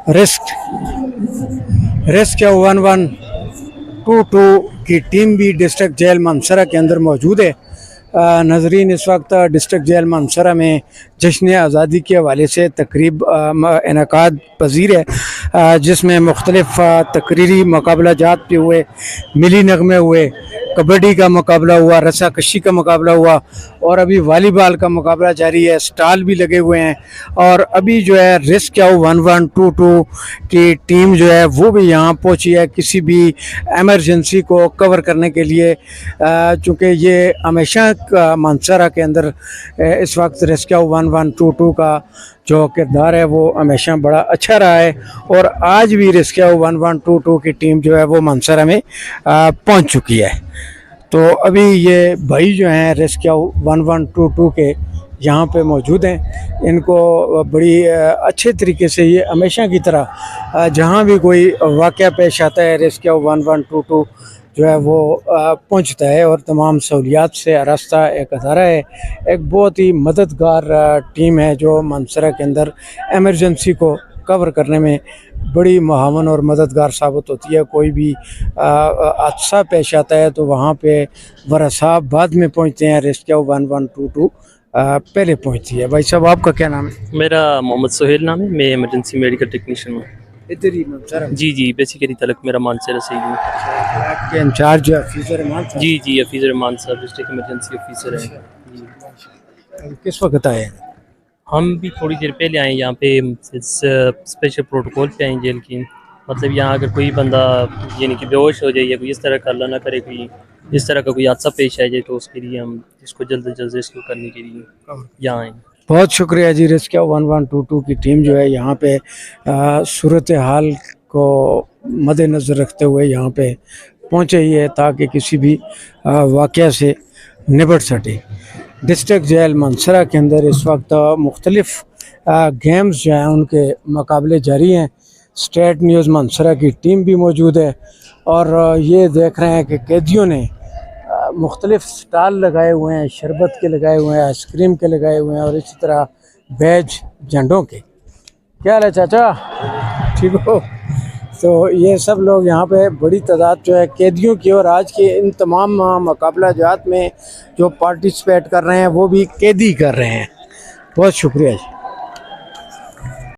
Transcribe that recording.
Risk risk 1122 की team भी district jail मानसरा के अंदर मौजूद है। नाजरीन, इस वक्त डिस्ट्रिक्ट जेल मानसरा में जश्न आज़ादी के हवाले से तकरीब इनकाद पजीर है, जिसमें मुख्तलिफ तकरीरी मुकाबला जात पे हुए, मिली नगमे हुए, कबड्डी का मुकाबला हुआ, रस्सा कशी का मुकाबला हुआ और अभी वॉलीबॉल का मुकाबला जारी है। स्टॉल भी लगे हुए हैं और अभी जो है रिस्क 1122 की टीम जो है वो भी यहाँ पहुँची है किसी भी एमरजेंसी को कवर करने के लिए, चूँकि ये हमेशा मानसरा के अंदर इस वक्त रिस्क 1122 का जो किरदार है वो हमेशा बड़ा अच्छा रहा है और आज भी रिस्क 1122 की टीम जो है वो मानसरा में पहुंच चुकी है। तो अभी ये भाई जो हैं रिस्क 1122 के यहाँ पे मौजूद हैं, इनको बड़ी अच्छे तरीके से ये हमेशा की तरह जहाँ भी कोई वाक़या पेश आता है रिस्क 1122 जो है वो पहुंचता है और तमाम सहूलियात से आरास्ता एक अदारा है, एक बहुत ही मददगार टीम है जो मानसरा के अंदर एमरजेंसी को कवर करने में बड़ी मुआवन और मददगार साबित होती है। कोई भी हादसा पेश आता है तो वहाँ पे वरा साहब बाद में पहुँचते हैं, रिस्क 1122 पहले पहुँचती है। भाई साहब, आपका क्या नाम है? मेरा मोहम्मद सोहेल नाम है, मैं इमरजेंसी मेडिकल टेक्नीशियन हूँ। इधर ही मानसरा? जी, बेसिकली तलक मेरा मानसरा से ही है। आपके इंचार्ज ऑफिसर मानसरा? जी, ऑफिसर मानसरा, डिस्ट्रिक्ट इमरजेंसी ऑफिसर है जी। किस वक्त आए? हम भी थोड़ी देर पहले आए यहाँ पे, स्पेशल प्रोटोकॉल पे आए जेल की। मतलब यहाँ अगर कोई बंदा यानी कि बेहोश हो जाए या कोई इस तरह का अल्लाह ना करे कोई इस तरह का कोई हादसा पेश आ जाए तो उसके लिए हम इसको जल्द से जल्द रेस्क्यू करने के लिए यहाँ आए। बहुत शुक्रिया जी। रिस्क 1122 की टीम जो है यहाँ पे सूरत हाल को मद्देनज़र रखते हुए यहाँ पे पहुँचे ही है ताकि किसी भी वाक़या से निपट सके। डिस्ट्रिक्ट जेल मानसरा के अंदर इस वक्त मुख्तलिफ गेम्स जो हैं उनके मुकाबले जारी हैं। स्टेट न्यूज़ मानसरा की टीम भी मौजूद है और ये देख रहे हैं कि कैदियों ने मुख्तलिफ स्टॉल लगाए हुए हैं, शरबत के लगाए हुए हैं, आइसक्रीम के लगाए हुए हैं और इसी तरह बैज झंडों के। क्या हाल है चाचा, ठीक हो? तो ये सब लोग यहाँ पे बड़ी तादाद जो है कैदियों की और आज के इन तमाम मुकाबला जात में जो पार्टिसिपेट कर रहे हैं वो भी कैदी कर रहे हैं। बहुत शुक्रिया जी।